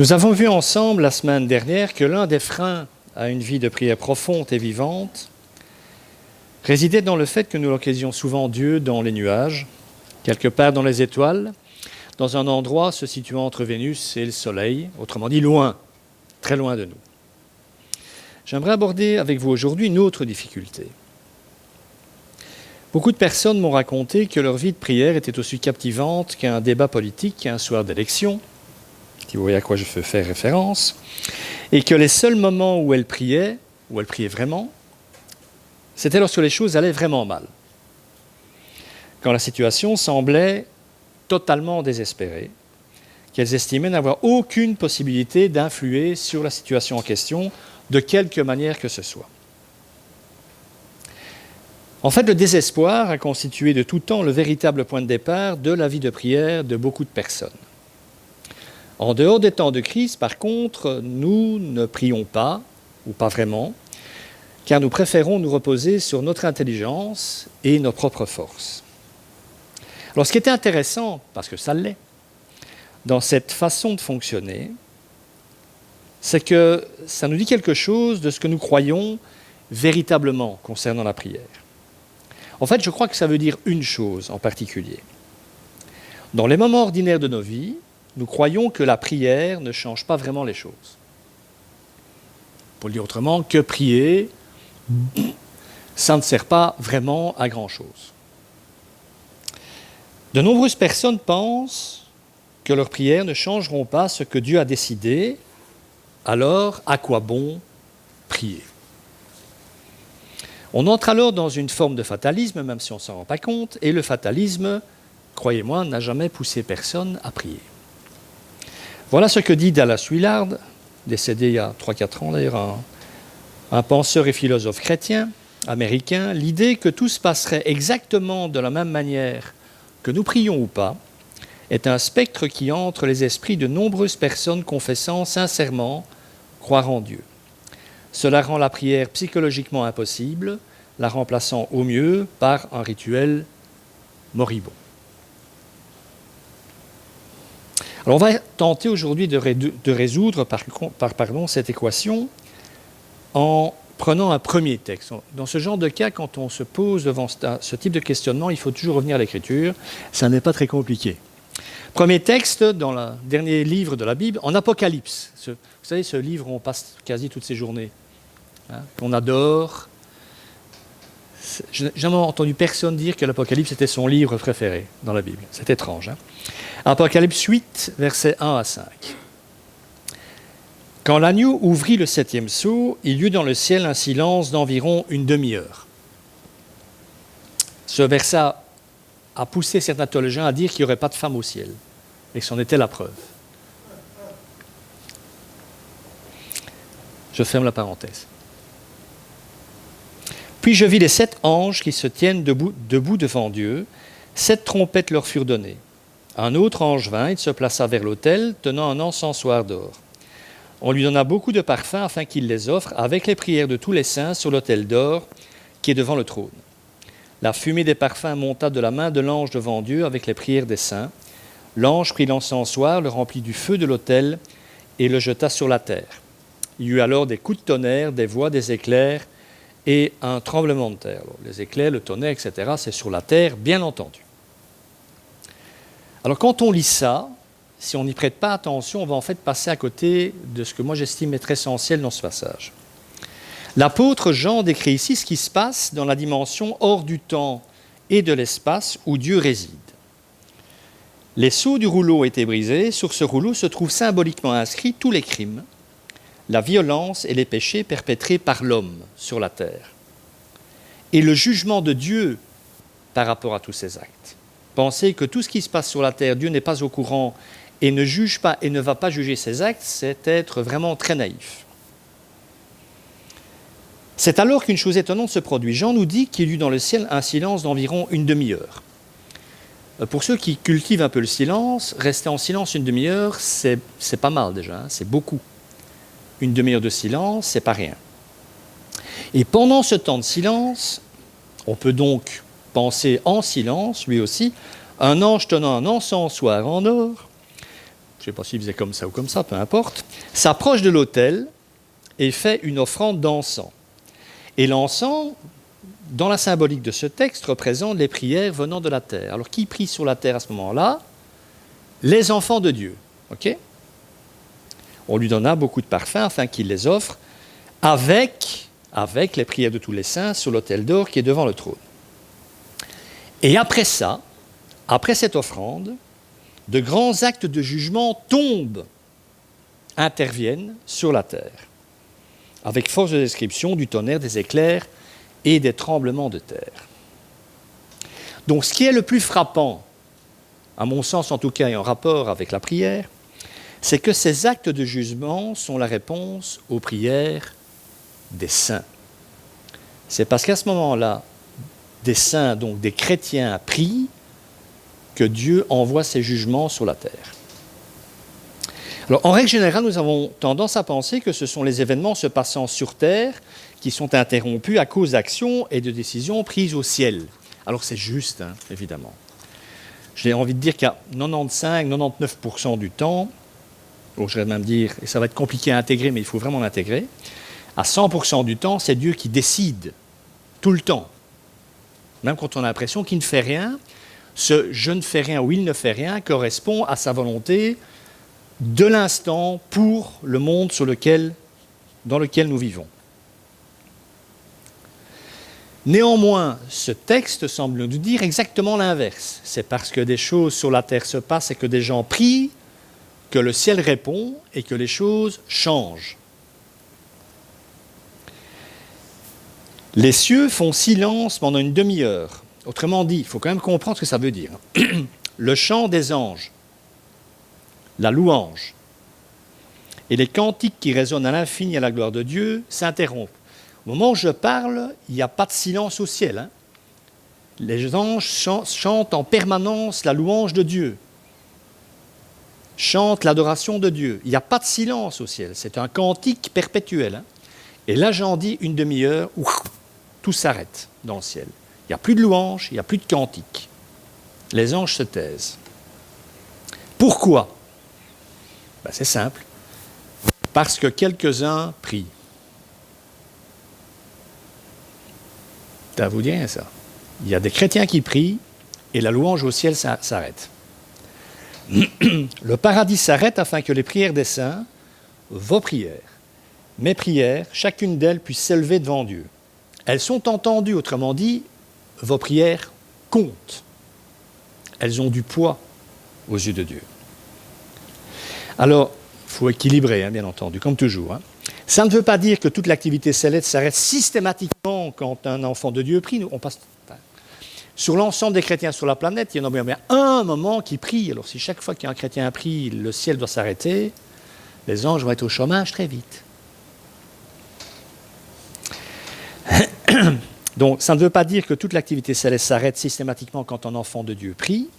Nous avons vu ensemble la semaine dernière que l'un des freins à une vie de prière profonde et vivante résidait dans le fait que nous localisions souvent Dieu dans les nuages, quelque part dans les étoiles, dans un endroit se situant entre Vénus et le Soleil, autrement dit loin, très loin de nous. J'aimerais aborder avec vous aujourd'hui une autre difficulté. Beaucoup de personnes m'ont raconté que leur vie de prière était aussi captivante qu'un débat politique, qu'un soir d'élection, si vous voyez à quoi je veux faire référence, et que les seuls moments où elles priaient vraiment, c'était lorsque les choses allaient vraiment mal. Quand la situation semblait totalement désespérée, qu'elles estimaient n'avoir aucune possibilité d'influer sur la situation en question, de quelque manière que ce soit. En fait, le désespoir a constitué de tout temps le véritable point de départ de la vie de prière de beaucoup de personnes. En dehors des temps de crise, par contre, nous ne prions pas, ou pas vraiment, car nous préférons nous reposer sur notre intelligence et nos propres forces. Alors, ce qui était intéressant, parce que ça l'est, dans cette façon de fonctionner, c'est que ça nous dit quelque chose de ce que nous croyons véritablement concernant la prière. En fait, je crois que ça veut dire une chose en particulier. Dans les moments ordinaires de nos vies, nous croyons que la prière ne change pas vraiment les choses. Pour le dire autrement, que prier, ça ne sert pas vraiment à grand-chose. De nombreuses personnes pensent que leurs prières ne changeront pas ce que Dieu a décidé, alors à quoi bon prier ? On entre alors dans une forme de fatalisme, même si on ne s'en rend pas compte, et le fatalisme, croyez-moi, n'a jamais poussé personne à prier. Voilà ce que dit Dallas Willard, décédé il y a 3-4 ans d'ailleurs, un penseur et philosophe chrétien américain. L'idée que tout se passerait exactement de la même manière que nous prions ou pas est un spectre qui entre les esprits de nombreuses personnes confessant sincèrement croire en Dieu. Cela rend la prière psychologiquement impossible, la remplaçant au mieux par un rituel moribond. Alors on va tenter aujourd'hui de résoudre cette équation en prenant un premier texte. Dans ce genre de cas, quand on se pose devant ce type de questionnement, il faut toujours revenir à l'Écriture. Ça n'est pas très compliqué. Premier texte dans le dernier livre de la Bible, en Apocalypse. Vous savez, ce livre où on passe quasi toutes ses journées, qu'on adore. Je n'ai jamais entendu personne dire que l'Apocalypse était son livre préféré dans la Bible. C'est étrange. Apocalypse 8, versets 1 à 5. Quand l'agneau ouvrit le 7e sceau, il y eut dans le ciel un silence d'environ une demi-heure. Ce verset a poussé certains théologiens à dire qu'il n'y aurait pas de femme au ciel, et que c'en était la preuve. Je ferme la parenthèse. Puis je vis les 7 anges qui se tiennent debout devant Dieu. 7 trompettes leur furent données. Un autre ange vint, il se plaça vers l'autel, tenant un encensoir d'or. On lui donna beaucoup de parfums afin qu'il les offre avec les prières de tous les saints sur l'autel d'or qui est devant le trône. La fumée des parfums monta de la main de l'ange devant Dieu avec les prières des saints. L'ange prit l'encensoir, le remplit du feu de l'autel et le jeta sur la terre. Il y eut alors des coups de tonnerre, des voix, des éclairs et un tremblement de terre. Alors, les éclairs, le tonnerre, etc., c'est sur la terre, bien entendu. Alors quand on lit ça, si on n'y prête pas attention, on va en fait passer à côté de ce que moi j'estime être essentiel dans ce passage. L'apôtre Jean décrit ici ce qui se passe dans la dimension hors du temps et de l'espace où Dieu réside. Les sceaux du rouleau ont été brisés. Sur ce rouleau se trouvent symboliquement inscrits tous les crimes, la violence et les péchés perpétrés par l'homme sur la terre. Et le jugement de Dieu par rapport à tous ces actes. Penser que tout ce qui se passe sur la terre, Dieu n'est pas au courant et ne juge pas et ne va pas juger ses actes, c'est être vraiment très naïf. C'est alors qu'une chose étonnante se produit. Jean nous dit qu'il y eut dans le ciel un silence d'environ une demi-heure. Pour ceux qui cultivent un peu le silence, rester en silence une demi-heure, c'est pas mal déjà, c'est beaucoup. Une demi-heure de silence, c'est pas rien. Et pendant ce temps de silence, on peut donc penser en silence, lui aussi, un ange tenant un encensoir en or je ne sais pas s'il faisait comme ça ou comme ça, peu importe, s'approche de l'autel et fait une offrande d'encens. Et l'encens, dans la symbolique de ce texte, représente les prières venant de la terre. Alors qui prie sur la terre à ce moment-là? Les enfants de Dieu. Okay? On lui donna beaucoup de parfums afin qu'il les offre avec les prières de tous les saints sur l'autel d'or qui est devant le trône. Et après ça, après cette offrande, de grands actes de jugement tombent, interviennent sur la terre, avec force de description du tonnerre, des éclairs et des tremblements de terre. Donc ce qui est le plus frappant, à mon sens en tout cas et en rapport avec la prière, c'est que ces actes de jugement sont la réponse aux prières des saints. C'est parce qu'à ce moment-là, des saints, donc des chrétiens, prient que Dieu envoie ses jugements sur la terre. Alors, en règle générale, nous avons tendance à penser que ce sont les événements se passant sur terre qui sont interrompus à cause d'actions et de décisions prises au ciel. Alors, c'est juste, hein, évidemment. J'ai envie de dire qu'à 95-99% du temps, je vais même dire, et ça va être compliqué à intégrer, mais il faut vraiment l'intégrer, à 100% du temps, c'est Dieu qui décide, tout le temps. Même quand on a l'impression qu'il ne fait rien, ce « je ne fais rien » ou « il ne fait rien » correspond à sa volonté de l'instant pour le monde dans lequel nous vivons. Néanmoins, ce texte semble nous dire exactement l'inverse. C'est parce que des choses sur la terre se passent et que des gens prient que le ciel répond et que les choses changent. Les cieux font silence pendant une demi-heure. Autrement dit, il faut quand même comprendre ce que ça veut dire. Le chant des anges, la louange et les cantiques qui résonnent à l'infini à la gloire de Dieu s'interrompent. Au moment où je parle, il n'y a pas de silence au ciel. Hein. Les anges chantent en permanence la louange de Dieu, chantent l'adoration de Dieu. Il n'y a pas de silence au ciel, c'est un cantique perpétuel. Hein. Et là, j'en dis une demi-heure où tout s'arrête dans le ciel. Il n'y a plus de louange, il n'y a plus de cantique. Les anges se taisent. Pourquoi? C'est simple. Parce que quelques-uns prient. Ça vous dit rien, ça? Il y a des chrétiens qui prient et la louange au ciel s'arrête. Le paradis s'arrête afin que les prières des saints, vos prières, mes prières, chacune d'elles puisse s'élever devant Dieu. Elles sont entendues, autrement dit, vos prières comptent. Elles ont du poids aux yeux de Dieu. Alors, il faut équilibrer, hein, bien entendu, comme toujours. Hein. Ça ne veut pas dire que toute l'activité céleste s'arrête systématiquement quand un enfant de Dieu prie. On passe, sur l'ensemble des chrétiens sur la planète, il y en a bien un moment qui prie. Alors si chaque fois qu'un chrétien prie, le ciel doit s'arrêter, les anges vont être au chômage très vite. Donc ça ne veut pas dire que toute l'activité céleste s'arrête systématiquement quand un enfant de Dieu prie.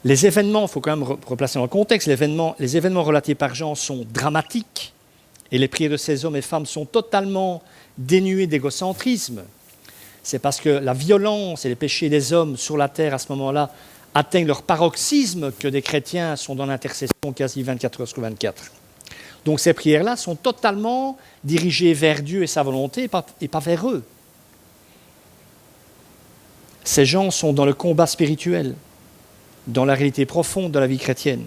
Les événements, il faut quand même replacer dans le contexte, les événements relatés par Jean sont dramatiques et les prières de ces hommes et femmes sont totalement dénuées d'égocentrisme. C'est parce que la violence et les péchés des hommes sur la terre à ce moment-là atteignent leur paroxysme que des chrétiens sont dans l'intercession quasi 24 heures sur 24. Donc ces prières-là sont totalement dirigées vers Dieu et sa volonté et pas vers eux. Ces gens sont dans le combat spirituel, dans la réalité profonde de la vie chrétienne.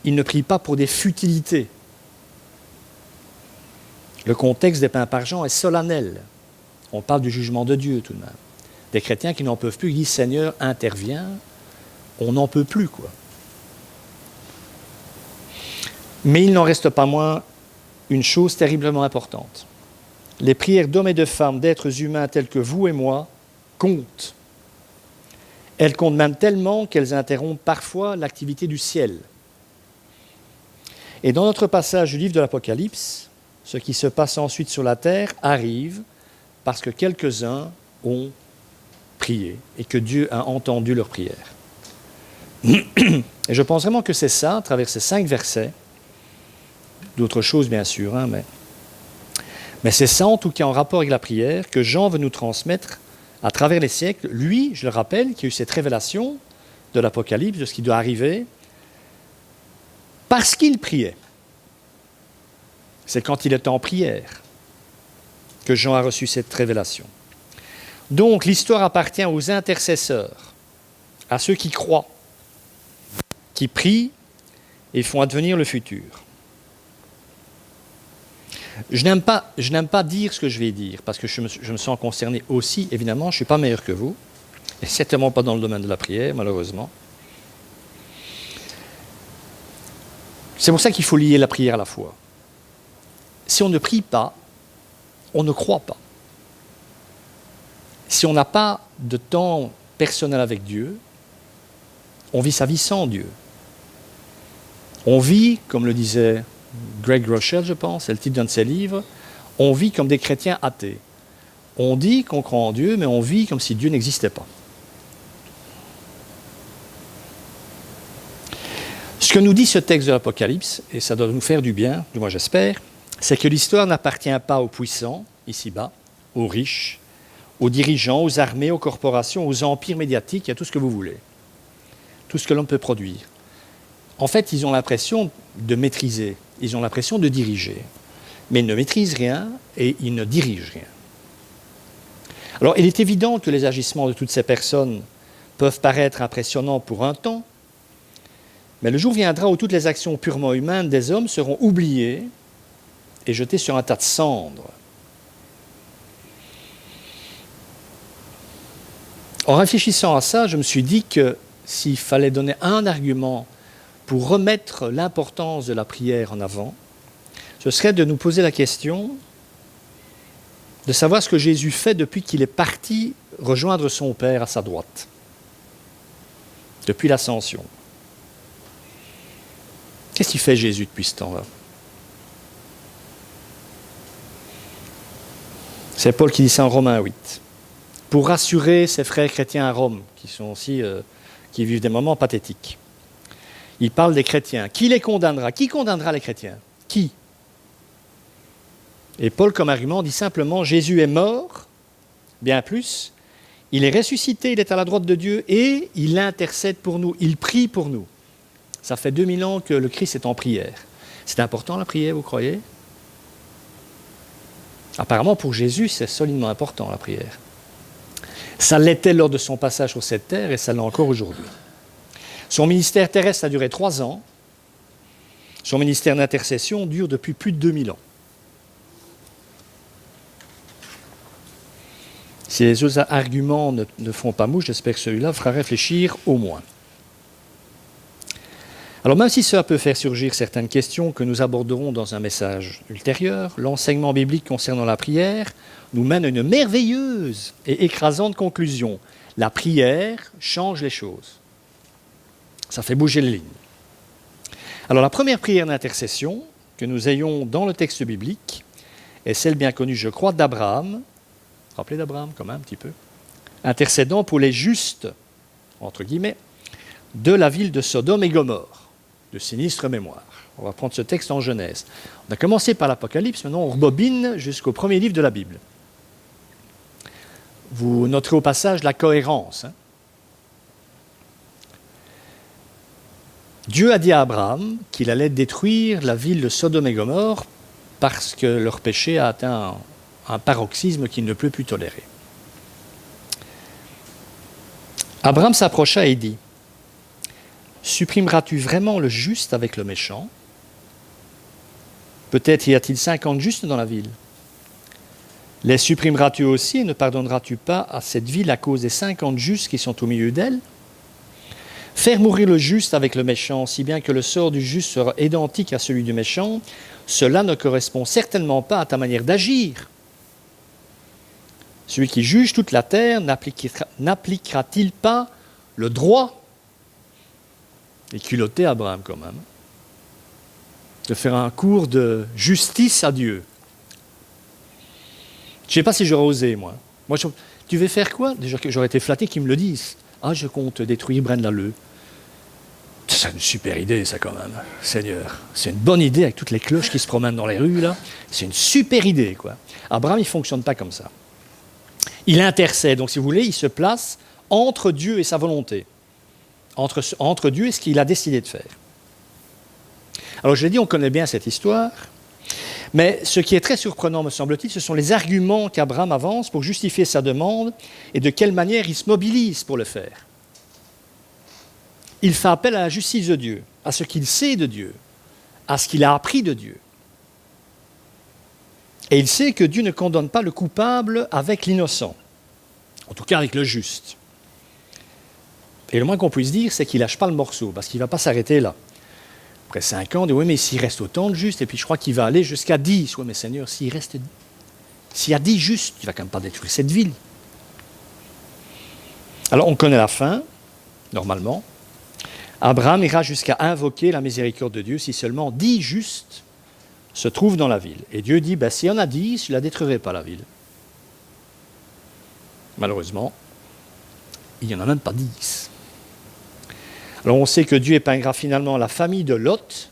Ils ne prient pas pour des futilités. Le contexte des pains par Jean est solennel. On parle du jugement de Dieu tout de même. Des chrétiens qui n'en peuvent plus, ils disent « Seigneur, interviens », on n'en peut plus, quoi. Mais il n'en reste pas moins une chose terriblement importante. Les prières d'hommes et de femmes, d'êtres humains tels que vous et moi, comptent. Elles comptent même tellement qu'elles interrompent parfois l'activité du ciel. Et dans notre passage du livre de l'Apocalypse, ce qui se passe ensuite sur la terre arrive parce que quelques-uns ont prié et que Dieu a entendu leurs prières. Et je pense vraiment que c'est ça, à travers ces 5 versets, d'autres choses bien sûr, hein, mais c'est ça en tout cas en rapport avec la prière que Jean veut nous transmettre à travers les siècles. Lui, je le rappelle, qui a eu cette révélation de l'Apocalypse, de ce qui doit arriver, Parce qu'il priait. C'est quand il est en prière que Jean a reçu cette révélation. Donc l'histoire appartient aux intercesseurs, à ceux qui croient, qui prient et font advenir le futur. Je n'aime pas dire ce que je vais dire, parce que je me sens concerné aussi, évidemment, je ne suis pas meilleur que vous, et certainement pas dans le domaine de la prière, malheureusement. C'est pour ça qu'il faut lier la prière à la foi. Si on ne prie pas, on ne croit pas. Si on n'a pas de temps personnel avec Dieu, on vit sa vie sans Dieu. On vit, comme le disait Greg Rochelle, je pense, c'est le titre d'un de ses livres, on vit comme des chrétiens athées. On dit qu'on croit en Dieu, mais on vit comme si Dieu n'existait pas. Ce que nous dit ce texte de l'Apocalypse, et ça doit nous faire du bien, du moins j'espère, c'est que l'histoire n'appartient pas aux puissants, ici-bas, aux riches, aux dirigeants, aux armées, aux corporations, aux empires médiatiques, à tout ce que vous voulez. Tout ce que l'homme peut produire. En fait, ils ont l'impression de maîtriser, ils ont l'impression de diriger. Mais ils ne maîtrisent rien et ils ne dirigent rien. Alors, il est évident que les agissements de toutes ces personnes peuvent paraître impressionnants pour un temps, mais le jour viendra où toutes les actions purement humaines des hommes seront oubliées et jetées sur un tas de cendres. En réfléchissant à ça, je me suis dit que s'il fallait donner un argument pour remettre l'importance de la prière en avant, ce serait de nous poser la question de savoir ce que Jésus fait depuis qu'il est parti rejoindre son Père à sa droite, depuis l'ascension. Qu'est-ce qu'il fait Jésus depuis ce temps-là? C'est Paul qui dit ça en Romains 8. Pour rassurer ses frères chrétiens à Rome, qui sont aussi, qui vivent des moments pathétiques. Il parle des chrétiens. Qui les condamnera? Qui condamnera les chrétiens? Qui? Et Paul, comme argument, dit simplement, Jésus est mort, bien plus, il est ressuscité, il est à la droite de Dieu, et il intercède pour nous, il prie pour nous. Ça fait 2000 ans que le Christ est en prière. C'est important la prière, vous croyez? Apparemment, pour Jésus, c'est solidement important la prière. Ça l'était lors de son passage sur cette terre, et ça l'est encore aujourd'hui. Son ministère terrestre a duré 3 ans. Son ministère d'intercession dure depuis plus de 2000 ans. Si les autres arguments ne font pas mouche, j'espère que celui-là fera réfléchir au moins. Alors même si cela peut faire surgir certaines questions que nous aborderons dans un message ultérieur, l'enseignement biblique concernant la prière nous mène à une merveilleuse et écrasante conclusion. La prière change les choses. Ça fait bouger les lignes. Alors la première prière d'intercession que nous ayons dans le texte biblique est celle bien connue, je crois, d'Abraham. Rappelez d'Abraham quand même un petit peu. Intercédant pour les justes, entre guillemets, de la ville de Sodome et Gomorrhe, de sinistre mémoire. On va prendre ce texte en Genèse. On a commencé par l'Apocalypse, maintenant on rebobine jusqu'au premier livre de la Bible. Vous noterez au passage la cohérence. Dieu a dit à Abraham qu'il allait détruire la ville de Sodome et Gomorrhe parce que leur péché a atteint un paroxysme qu'il ne peut plus tolérer. Abraham s'approcha et dit, « Supprimeras-tu vraiment le juste avec le méchant? Peut-être y a-t-il 50 justes dans la ville. Les supprimeras-tu aussi et ne pardonneras-tu pas à cette ville à cause des 50 justes qui sont au milieu d'elle? Faire mourir le juste avec le méchant, si bien que le sort du juste sera identique à celui du méchant, cela ne correspond certainement pas à ta manière d'agir. Celui qui juge toute la terre n'appliquera-t-il pas le droit? » Et culotté Abraham quand même, de faire un cours de justice à Dieu. Je ne sais pas si j'aurais osé, moi. Tu veux faire quoi? Déjà que j'aurais été flatté qu'ils me le disent. Ah, je compte détruire Braine-l'Alleud. C'est une super idée, ça, quand même. Seigneur, c'est une bonne idée avec toutes les cloches qui se promènent dans les rues, là. C'est une super idée, quoi. Abraham, il ne fonctionne pas comme ça. Il intercède, donc si vous voulez, il se place entre Dieu et sa volonté. Entre Dieu et ce qu'il a décidé de faire. Alors je l'ai dit, on connaît bien cette histoire, mais ce qui est très surprenant, me semble-t-il, ce sont les arguments qu'Abraham avance pour justifier sa demande et de quelle manière il se mobilise pour le faire. Il fait appel à la justice de Dieu, à ce qu'il sait de Dieu, à ce qu'il a appris de Dieu. Et il sait que Dieu ne condamne pas le coupable avec l'innocent, en tout cas avec le juste. Et le moins qu'on puisse dire, c'est qu'il ne lâche pas le morceau, parce qu'il ne va pas s'arrêter là. Après 5 ans, on dit, oui, mais s'il reste autant de justes, et puis je crois qu'il va aller jusqu'à 10. Oui, mais Seigneur, s'il y a 10 justes, tu ne vas quand même pas détruire cette ville. Alors, on connaît la fin, normalement. Abraham ira jusqu'à invoquer la miséricorde de Dieu si seulement 10 justes se trouvent dans la ville. Et Dieu dit, s'il y en a 10, je ne la détruirai pas, la ville. Malheureusement, il n'y en a même pas 10. Alors on sait que Dieu épinglera finalement la famille de Lot,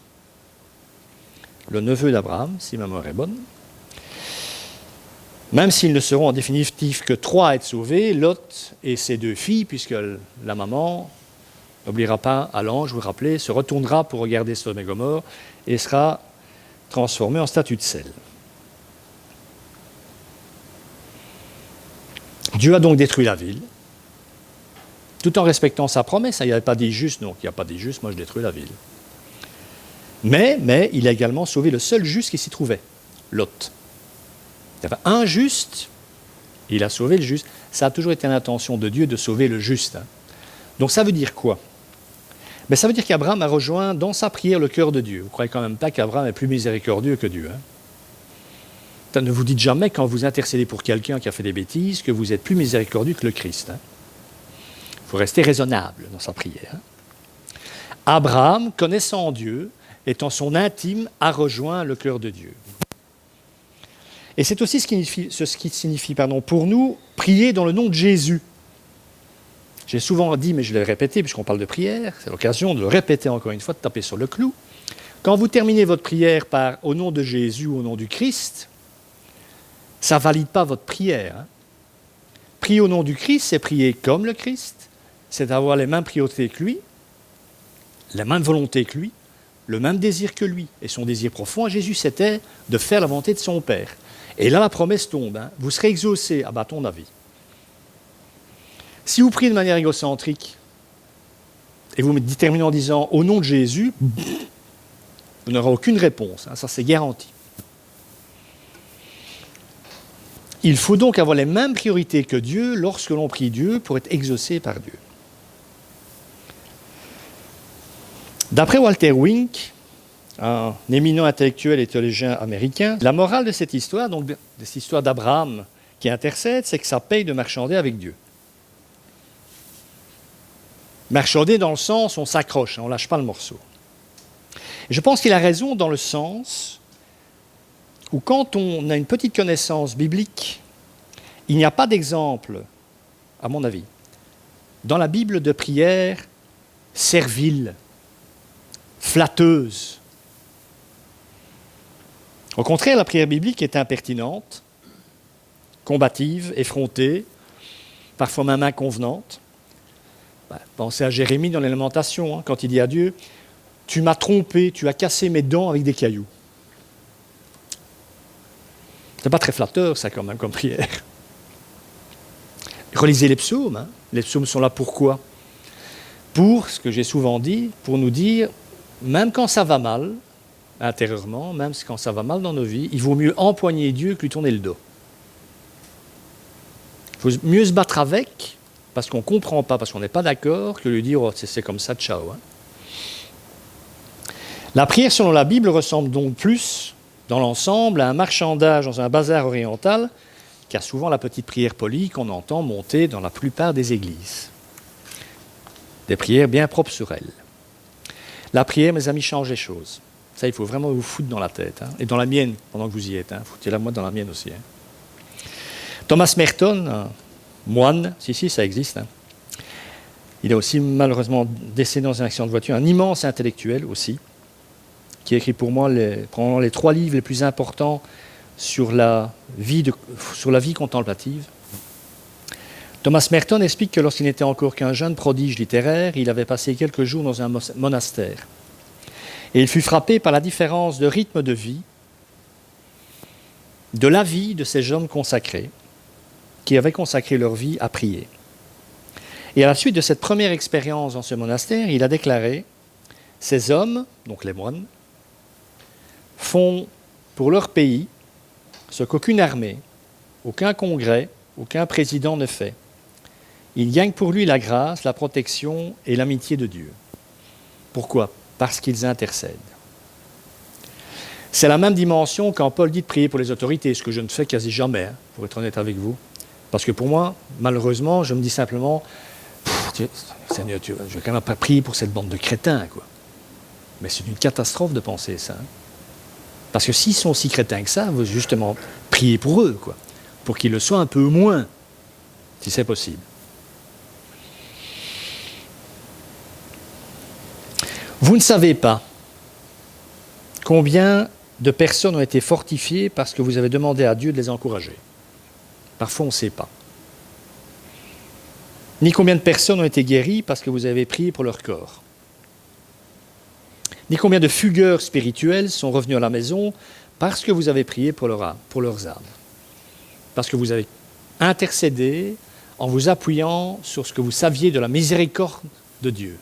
le neveu d'Abraham, si ma mémoire est bonne. Même s'ils ne seront en définitive que 3 à être sauvés, Lot et ses 2 filles, puisque la maman n'oubliera pas à l'ange, vous vous rappelez, se retournera pour regarder Sodome et Gomorrhe et sera transformée en statue de sel. Dieu a donc détruit la ville, tout en respectant sa promesse. Il n'y avait pas des justes, donc il n'y a pas des justes, moi je détruis la ville. Mais il a également sauvé le seul juste qui s'y trouvait, Lot. Il y avait un juste, il a sauvé le juste. Ça a toujours été l'intention de Dieu de sauver le juste. Donc ça veut dire quoi? Ça veut dire qu'Abraham a rejoint dans sa prière le cœur de Dieu. Vous ne croyez quand même pas qu'Abraham est plus miséricordieux que Dieu. Ne vous dites jamais, quand vous intercédez pour quelqu'un qui a fait des bêtises, que vous êtes plus miséricordieux que le Christ. Il faut rester raisonnable dans sa prière. Abraham, connaissant Dieu, étant son intime, a rejoint le cœur de Dieu. Et c'est aussi ce qui signifie pour nous, prier dans le nom de Jésus. J'ai souvent dit, mais je l'ai répété, puisqu'on parle de prière, c'est l'occasion de le répéter encore une fois, de taper sur le clou. Quand vous terminez votre prière par « au nom de Jésus » ou « au nom du Christ », ça ne valide pas votre prière. Prier au nom du Christ, c'est prier comme le Christ, c'est avoir les mêmes priorités que lui, la même volonté que lui, le même désir que lui. Et son désir profond à Jésus, c'était de faire la volonté de son Père. Et là, la promesse tombe. Vous serez exaucés à ton avis. Si vous priez de manière égocentrique, et vous me terminez en disant « au nom de Jésus », vous n'aurez aucune réponse. Ça, c'est garanti. Il faut donc avoir les mêmes priorités que Dieu lorsque l'on prie Dieu pour être exaucé par Dieu. D'après Walter Wink, un éminent intellectuel et théologien américain, la morale de cette histoire, donc de cette histoire d'Abraham qui intercède, c'est que ça paye de marchander avec Dieu. Marchander dans le sens, on s'accroche, on ne lâche pas le morceau. Et je pense qu'il a raison dans le sens où quand on a une petite connaissance biblique, il n'y a pas d'exemple, à mon avis, dans la Bible de prière servile, flatteuse. Au contraire, la prière biblique est impertinente, combative, effrontée, parfois même inconvenante. Pensez à Jérémie dans les Lamentations, quand il dit à Dieu « Tu m'as trompé, tu as cassé mes dents avec des cailloux ». C'est pas très flatteur, ça, quand même, comme prière. Relisez les psaumes. Les psaumes sont là pourquoi? Pour, ce que j'ai souvent dit, pour nous dire, même quand ça va mal, intérieurement, même quand ça va mal dans nos vies, il vaut mieux empoigner Dieu que lui tourner le dos. Il faut mieux se battre avec, parce qu'on ne comprend pas, parce qu'on n'est pas d'accord, que lui dire oh, c'est comme ça, ciao. La prière, selon la Bible, ressemble donc plus, dans l'ensemble, à un marchandage dans un bazar oriental, qu'à souvent la petite prière polie qu'on entend monter dans la plupart des églises. Des prières bien propres sur elles. La prière, mes amis, change les choses. Ça, il faut vraiment vous foutre dans la tête. Et dans la mienne, pendant que vous y êtes. Foutez-la moi dans la mienne aussi. Thomas Merton, un moine, si, ça existe. Il a aussi malheureusement décédé dans un accident de voiture. Un immense intellectuel aussi, qui a écrit pour moi probablement les 3 livres les plus importants sur la vie contemplative. Thomas Merton explique que lorsqu'il n'était encore qu'un jeune prodige littéraire, il avait passé quelques jours dans un monastère. Et il fut frappé par la différence de rythme de vie, de la vie de ces hommes consacrés, qui avaient consacré leur vie à prier. Et à la suite de cette première expérience dans ce monastère, il a déclaré « Ces hommes, donc les moines, font pour leur pays ce qu'aucune armée, aucun congrès, aucun président ne fait. Ils gagnent pour lui la grâce, la protection et l'amitié de Dieu. Pourquoi ? Parce qu'ils intercèdent. » C'est la même dimension quand Paul dit de prier pour les autorités, ce que je ne fais quasi jamais, pour être honnête avec vous. Parce que pour moi, malheureusement, je me dis simplement « Seigneur, je vais quand même pas prier pour cette bande de crétins, quoi. » Mais c'est une catastrophe de penser ça. Parce que s'ils sont aussi crétins que ça, vous justement prier pour eux, quoi, pour qu'ils le soient un peu moins, si c'est possible. Vous ne savez pas combien de personnes ont été fortifiées parce que vous avez demandé à Dieu de les encourager. Parfois, on ne sait pas. Ni combien de personnes ont été guéries parce que vous avez prié pour leur corps. Ni combien de fugueurs spirituels sont revenus à la maison parce que vous avez prié pour leurs âmes. Parce que vous avez intercédé en vous appuyant sur ce que vous saviez de la miséricorde de Dieu.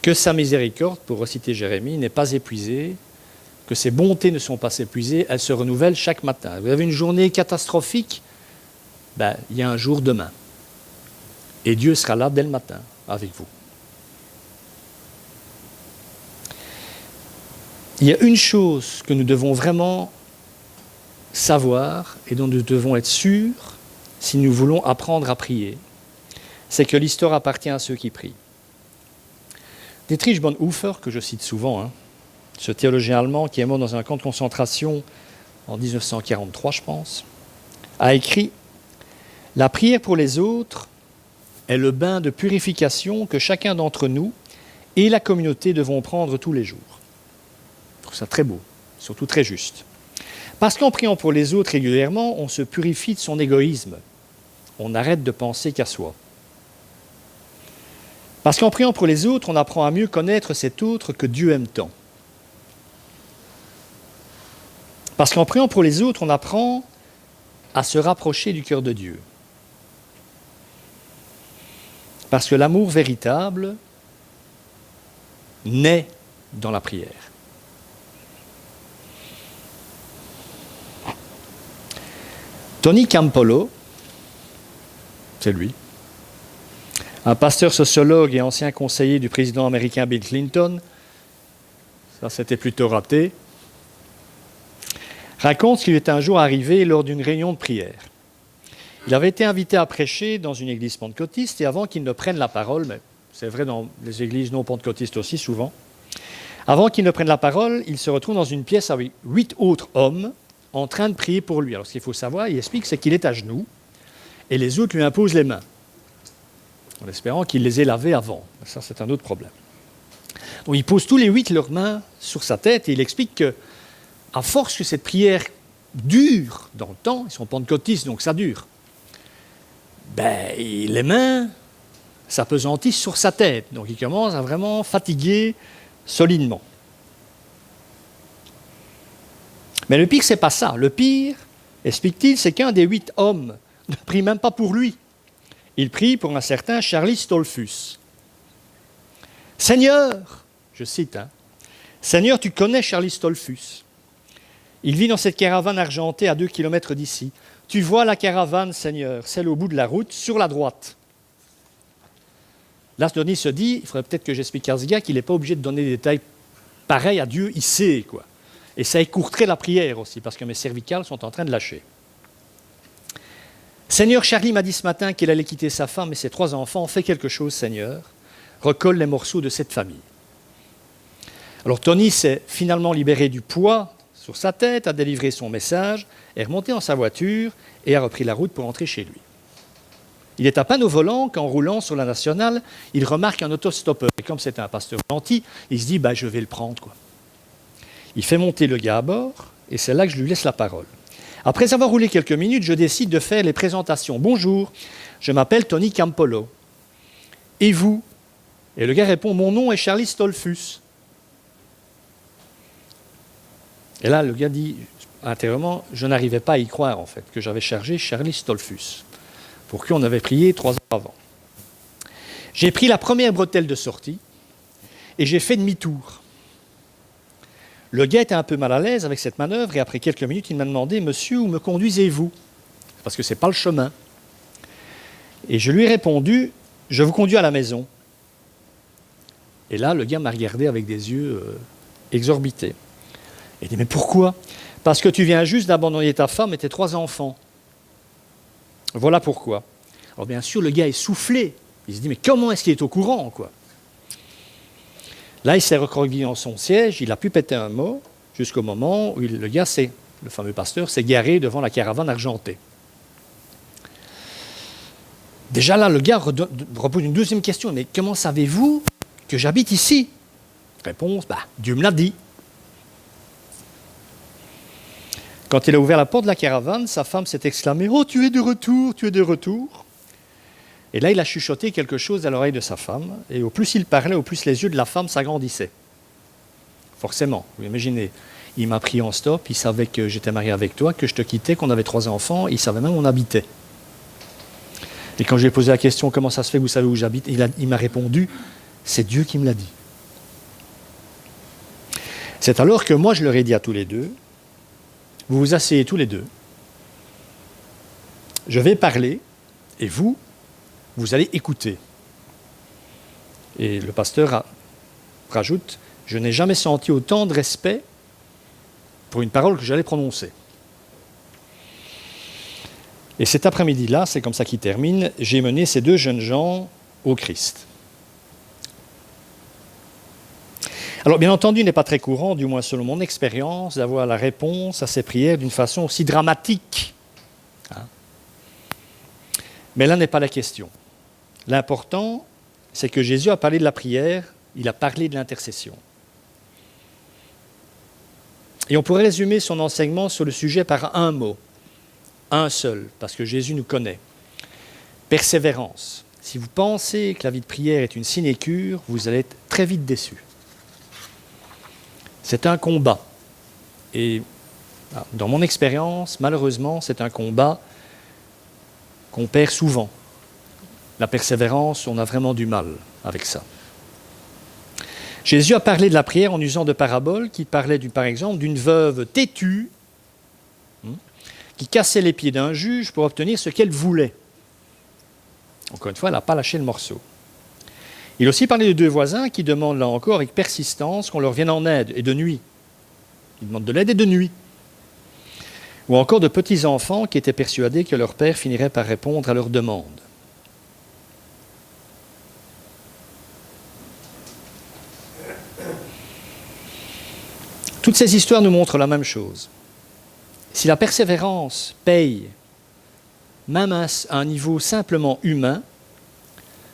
Que sa miséricorde, pour reciter Jérémie, n'est pas épuisée, que ses bontés ne sont pas épuisées, elles se renouvellent chaque matin. Vous avez une journée catastrophique, il y a un jour demain. Et Dieu sera là dès le matin avec vous. Il y a une chose que nous devons vraiment savoir et dont nous devons être sûrs si nous voulons apprendre à prier, c'est que l'histoire appartient à ceux qui prient. Dietrich Bonhoeffer, que je cite souvent, ce théologien allemand qui est mort dans un camp de concentration en 1943, je pense, a écrit « La prière pour les autres est le bain de purification que chacun d'entre nous et la communauté devront prendre tous les jours. » Je trouve ça très beau, surtout très juste. Parce qu'en priant pour les autres régulièrement, on se purifie de son égoïsme. On arrête de penser qu'à soi. Parce qu'en priant pour les autres, on apprend à mieux connaître cet autre que Dieu aime tant. Parce qu'en priant pour les autres, on apprend à se rapprocher du cœur de Dieu. Parce que l'amour véritable naît dans la prière. Tony Campolo, c'est lui, un pasteur sociologue et ancien conseiller du président américain Bill Clinton, ça c'était plutôt raté, raconte qu'il est un jour arrivé lors d'une réunion de prière. Il avait été invité à prêcher dans une église pentecôtiste et avant qu'il ne prenne la parole, mais c'est vrai dans les églises non pentecôtistes aussi souvent, avant qu'il ne prenne la parole, il se retrouve dans une pièce avec 8 autres hommes en train de prier pour lui. Alors ce qu'il faut savoir, il explique, c'est qu'il est à genoux et les autres lui imposent les mains, en espérant qu'il les ait lavés avant. Ça, c'est un autre problème. Donc, il pose tous les 8 leurs mains sur sa tête et il explique qu'à force que cette prière dure dans le temps, ils sont pentecôtistes, donc ça dure, les mains s'apesantissent sur sa tête. Donc, il commence à vraiment fatiguer solidement. Mais le pire, c'est pas ça. Le pire, explique-t-il, c'est qu'un des 8 hommes ne prie même pas pour lui. Il prie pour un certain Charlie Stolfus. « Seigneur, je cite, Seigneur, tu connais Charlie Stolfus. Il vit dans cette caravane argentée à 2 km d'ici. Tu vois la caravane, Seigneur, celle au bout de la route, sur la droite. » Là, Denis se dit, il faudrait peut-être que j'explique à ce gars qu'il n'est pas obligé de donner des détails pareils à Dieu, il sait, quoi. Et ça écourterait la prière aussi, parce que mes cervicales sont en train de lâcher. Seigneur, Charlie m'a dit ce matin qu'il allait quitter sa femme et ses 3 enfants. Fais quelque chose, Seigneur. Recolle les morceaux de cette famille. Alors Tony s'est finalement libéré du poids sur sa tête, a délivré son message, est remonté dans sa voiture et a repris la route pour rentrer chez lui. Il est à peine au volant qu'en roulant sur la nationale, il remarque un autostoppeur. Et comme c'est un pasteur gentil, il se dit je vais le prendre, quoi. Il fait monter le gars à bord, et c'est là que je lui laisse la parole. Après avoir roulé quelques minutes, je décide de faire les présentations. « Bonjour, je m'appelle Tony Campolo. Et vous ?» Et le gars répond « Mon nom est Charlie Stolfus. » Et là, le gars dit, intérieurement, je n'arrivais pas à y croire, en fait, que j'avais chargé Charlie Stolfus, pour qui on avait prié 3 ans avant. J'ai pris la première bretelle de sortie et j'ai fait demi-tour. Le gars était un peu mal à l'aise avec cette manœuvre et après quelques minutes, il m'a demandé « Monsieur, où me conduisez-vous » Parce que ce n'est pas le chemin. Et je lui ai répondu « Je vous conduis à la maison ». Et là, le gars m'a regardé avec des yeux exorbités. Il dit « Mais pourquoi ?»« Parce que tu viens juste d'abandonner ta femme et tes 3 enfants. » Voilà pourquoi. Alors bien sûr, le gars est soufflé. Il se dit « Mais comment est-ce qu'il est au courant, quoi ?» Là, il s'est recroquevillé dans son siège, il a pu péter un mot, jusqu'au moment où le gars, le fameux pasteur, s'est garé devant la caravane argentée. Déjà là, le gars repose une deuxième question. « Mais comment savez-vous que j'habite ici ?» Réponse, Dieu me l'a dit. Quand il a ouvert la porte de la caravane, sa femme s'est exclamée « Oh, tu es de retour, tu es de retour !» Et là, il a chuchoté quelque chose à l'oreille de sa femme, et au plus il parlait, au plus les yeux de la femme s'agrandissaient. Forcément, vous imaginez, il m'a pris en stop, il savait que j'étais marié avec toi, que je te quittais, qu'on avait 3 enfants, il savait même où on habitait. Et quand je lui ai posé la question « Comment ça se fait que vous savez où j'habite ?» il m'a répondu « C'est Dieu qui me l'a dit. » C'est alors que moi, je leur ai dit à tous les deux, vous vous asseyez tous les deux, je vais parler, et vous allez écouter. Et le pasteur rajoute, je n'ai jamais senti autant de respect pour une parole que j'allais prononcer. Et cet après-midi-là, c'est comme ça qu'il termine, j'ai mené ces 2 jeunes gens au Christ. Alors bien entendu, il n'est pas très courant, du moins selon mon expérience, d'avoir la réponse à ces prières d'une façon aussi dramatique. Mais là n'est pas la question. L'important, c'est que Jésus a parlé de la prière, il a parlé de l'intercession. Et on pourrait résumer son enseignement sur le sujet par un mot, un seul, parce que Jésus nous connaît. Persévérance. Si vous pensez que la vie de prière est une sinécure, vous allez être très vite déçu. C'est un combat. Et dans mon expérience, malheureusement, c'est un combat qu'on perd souvent. La persévérance, on a vraiment du mal avec ça. Jésus a parlé de la prière en usant de paraboles qui parlaient, par exemple, d'une veuve têtue qui cassait les pieds d'un juge pour obtenir ce qu'elle voulait. Encore une fois, elle n'a pas lâché le morceau. Il a aussi parlé de 2 voisins qui demandent, là encore, avec persistance, qu'on leur vienne en aide, et de nuit. Ils demandent de l'aide et de nuit. Ou encore de petits-enfants qui étaient persuadés que leur père finirait par répondre à leurs demandes. Toutes ces histoires nous montrent la même chose. Si la persévérance paye, même à un niveau simplement humain,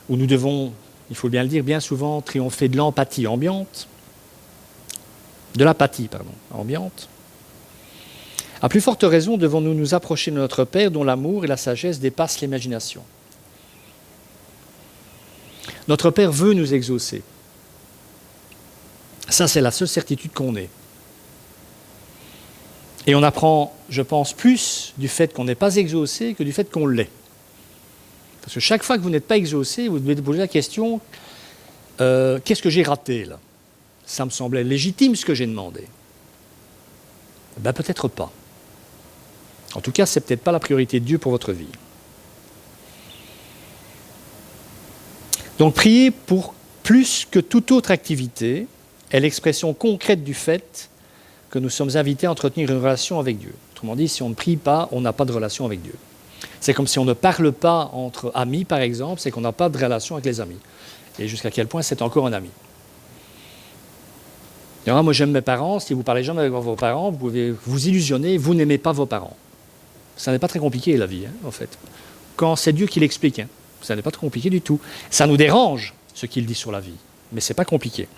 où nous devons, il faut bien le dire, bien souvent triompher de l'empathie ambiante, ambiante, à plus forte raison devons-nous nous approcher de notre Père dont l'amour et la sagesse dépassent l'imagination. Notre Père veut nous exaucer. Ça, c'est la seule certitude qu'on ait. Et on apprend, je pense, plus du fait qu'on n'est pas exaucé que du fait qu'on l'est. Parce que chaque fois que vous n'êtes pas exaucé, vous devez vous poser la question qu'est-ce que j'ai raté là ? Ça me semblait légitime ce que j'ai demandé. Ben, peut-être pas. En tout cas, ce n'est peut-être pas la priorité de Dieu pour votre vie. Donc, prier pour plus que toute autre activité est l'expression concrète du fait que nous sommes invités à entretenir une relation avec Dieu. Autrement dit, si on ne prie pas, on n'a pas de relation avec Dieu. C'est comme si on ne parle pas entre amis, par exemple, c'est qu'on n'a pas de relation avec les amis. Et jusqu'à quel point c'est encore un ami. Alors, moi, j'aime mes parents. Si vous ne parlez jamais avec vos parents, vous pouvez vous illusionner, vous n'aimez pas vos parents. Ça n'est pas très compliqué, la vie, en fait. Quand c'est Dieu qui l'explique, ça n'est pas très compliqué du tout. Ça nous dérange, ce qu'il dit sur la vie, mais ce n'est pas compliqué.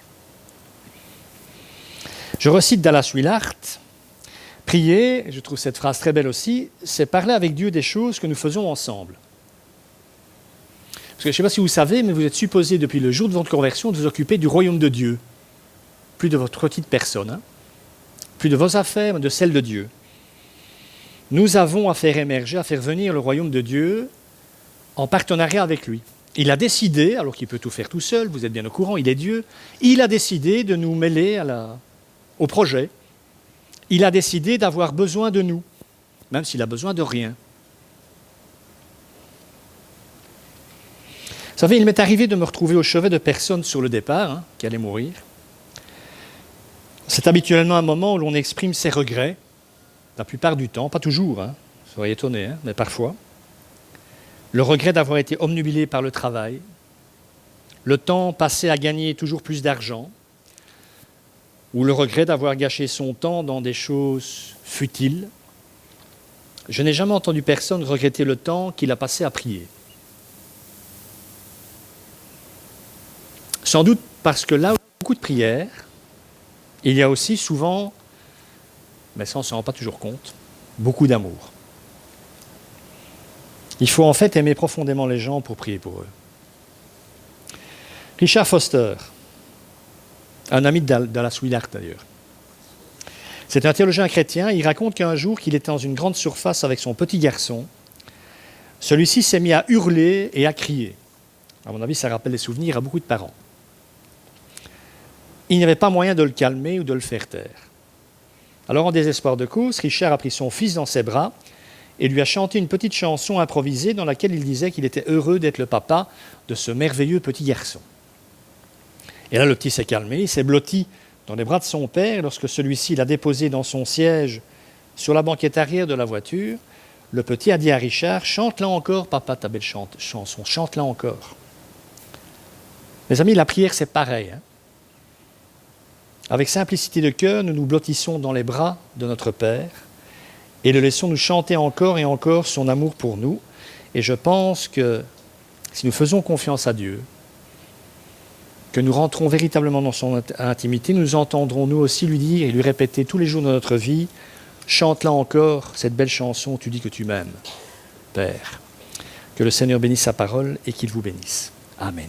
Je recite Dallas Willard, « Prier, je trouve cette phrase très belle aussi, c'est parler avec Dieu des choses que nous faisons ensemble. » Parce que je ne sais pas si vous savez, mais vous êtes supposé depuis le jour de votre conversion de vous occuper du royaume de Dieu. Plus de votre petite personne, plus de vos affaires, mais de celles de Dieu. Nous avons à faire émerger, à faire venir le royaume de Dieu en partenariat avec lui. Il a décidé, alors qu'il peut tout faire tout seul, vous êtes bien au courant, il est Dieu, il a décidé de nous mêler au projet. Il a décidé d'avoir besoin de nous, même s'il a besoin de rien. Vous savez, il m'est arrivé de me retrouver au chevet de personnes sur le départ, qui allaient mourir. C'est habituellement un moment où l'on exprime ses regrets, la plupart du temps, pas toujours, soyez étonnés, mais parfois. Le regret d'avoir été obnubilé par le travail, le temps passé à gagner toujours plus d'argent, ou le regret d'avoir gâché son temps dans des choses futiles. Je n'ai jamais entendu personne regretter le temps qu'il a passé à prier. Sans doute parce que là où il y a beaucoup de prières, il y a aussi souvent, mais ça on ne s'en rend pas toujours compte, beaucoup d'amour. Il faut en fait aimer profondément les gens pour prier pour eux. Richard Foster, un ami de Dallas Willard d'ailleurs, c'est un théologien chrétien, il raconte qu'un jour qu'il était dans une grande surface avec son petit garçon, celui-ci s'est mis à hurler et à crier. À mon avis, ça rappelle les souvenirs à beaucoup de parents. Il n'y avait pas moyen de le calmer ou de le faire taire. Alors en désespoir de cause, Richard a pris son fils dans ses bras et lui a chanté une petite chanson improvisée dans laquelle il disait qu'il était heureux d'être le papa de ce merveilleux petit garçon. Et là, le petit s'est calmé, il s'est blotti dans les bras de son père. Lorsque celui-ci l'a déposé dans son siège sur la banquette arrière de la voiture, le petit a dit à Richard, « Chante-la encore, papa, ta belle chanson, chante-la encore. » Mes amis, la prière, c'est pareil. Avec simplicité de cœur, nous nous blottissons dans les bras de notre Père et le laissons nous chanter encore et encore son amour pour nous. Et je pense que si nous faisons confiance à Dieu, que nous rentrons véritablement dans son intimité, nous entendrons nous aussi lui dire et lui répéter tous les jours de notre vie, chante-la encore, cette belle chanson, tu dis que tu m'aimes, Père. Que le Seigneur bénisse sa parole et qu'il vous bénisse. Amen.